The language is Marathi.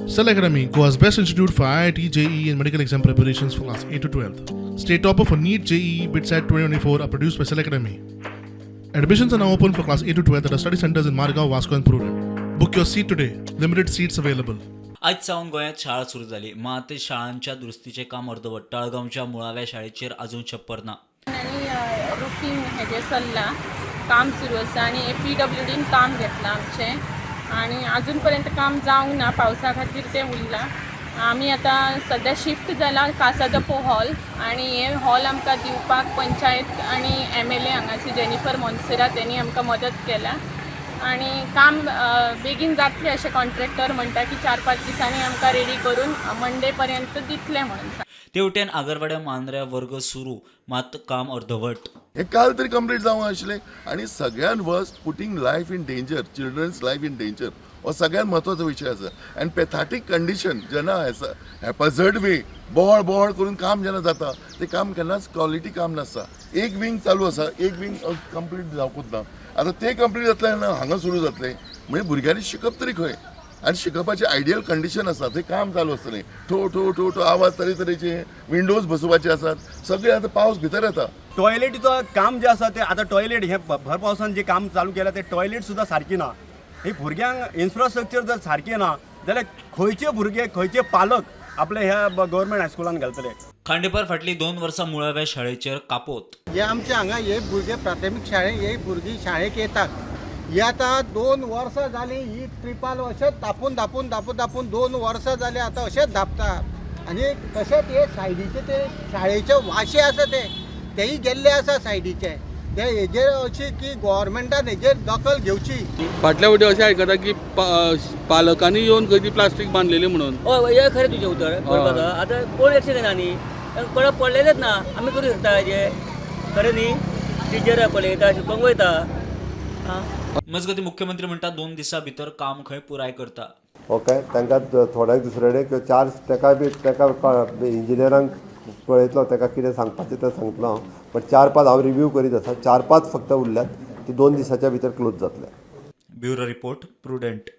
Cell Academy, Goa's best institute for IIT, JEE and medical exam preparations for class 8 to 12th. State topper for NEET, JEE, BITSAT 2024 are produced by Cell Academy. Admissions are now open for class 8 to 12th at our study centers in Margao, Vasco and Prudent. Book your seat today. Limited seats available. आज सावन गोंयात शाळा सुरू झाली. मात शाळांच्या दुरुस्तीचे काम अर्धवट. ताळगावच्या मुळाव्या शाळेचेर अजून छप्पर ना. आणि रुफिंग हेजे चल्ला काम सुरू आसा आणि PWDन काम घेतलां आमचें आणि अजून पर्यंत काम जावंक ना पावसा खातीर तें उरलां. आमी आतां सद्या शिफ्ट जाला कासादपो हॉल आणि हे हॉल आमकां दिवपाक पंचायत आणि MLA हांगासर जेनिफर मोन्सेरात तेणी आमकां मदत केला आणि काम बेगीन जातलें अशें कॉन्ट्रॅक्टर म्हणटा की 4-5 दिसांनी आमकां रेडी करून मंडे पर्यंत दितले म्हणून. तेवटेन आगरवाड्या मांद्र्या वर्ग सुरू मात काम अर्धवट. हे काल तरी कंप्लीट जावंक आशिल्लें आणि सगळ्यात worst putting life in danger, childrens life in danger हो सगळ्यात म्हत्वाचो विशय आसा. आनी पॅथॅटीक कंडिशन जेन्ना हॅपझर्ड वे बोवाळ बोवाळ करून काम जेन्ना जाता तें काम केन्नाच क्वॉलिटी काम नासता. एक विंग चालू आसा, एक विंग कंप्लीट जावंकूच ना. आतां तें कंप्लीट जातलें ना हांगा सुरू जातलें म्हणजे भुरग्यांनी शिकप तरी खंय आनी शिकपाचें आयडियल कंडिशन आसा थंय काम चालू आसतलें. ठो ठो ठो ठो आवाज तरेतरेचे विंडोज बसोवपाचे आसात. सगळे आतां पावस भितर येता. टॉयलेटीचं काम जे आसा ते आता टॉयलेट हे भर पावसान जे काम चालू केलां ते टॉयलेट सुद्दां सारकी ना. ही भुरग्यांक इन्फ्रास्ट्रक्चर जर सारकें ना जाल्यार खंयचे भुरगे खंयचे पालक आपले ह्या गव्हर्मेंट हायस्कुलान घालतले. खांडेपार फाटली 2 वर्सां मुळाव्या शाळेचेर कापोत. हे आमचे हांगा हे भुरगे प्राथमीक शाळेक हे भुरगीं शाळेक येतात. ही आतां 2 वर्सां जालीं ही ट्रिपाल अशेंच धापून 2 वर्सां जालीं आतां अशेंच धापतात. आनी तशेंच हे सायडीचे ते शाळेचे वाशे आसा तेय गेल्ले आसा सायडीचे. ते हेजेर अशी की गव्हर्मेंटान हेजेर दखल घेवची. फाटल्या फावटी अशें आयकता की पालकांनी येवन खंय ती प्लास्टीक बांदलेली म्हणून. हय हे खरें तुजें उतर बरोबर. आतां कोण एक्शन घेना न्ही, कडक पडलेलेच ना. आमी करूं शकता हेजे खरें न्ही. टिचर पळयता शिकोवंक वयता. मजगती मुख्यमंत्री म्हणटा 2 दिसां भितर काम खंय पुराय करता. ओके तांकां थोड्याक दुसरे कडेन चार्ज तेका इंजिनियरांक पळयतलो तेका कितें सांगपाचें तें सांगतलो हांव. बट 4-5 हांव रिव्यू करीत आसा. 4-5 फक्त उरल्यात ती 2 दिसाच्या भितर क्लोज जातले. Bureau report prudent.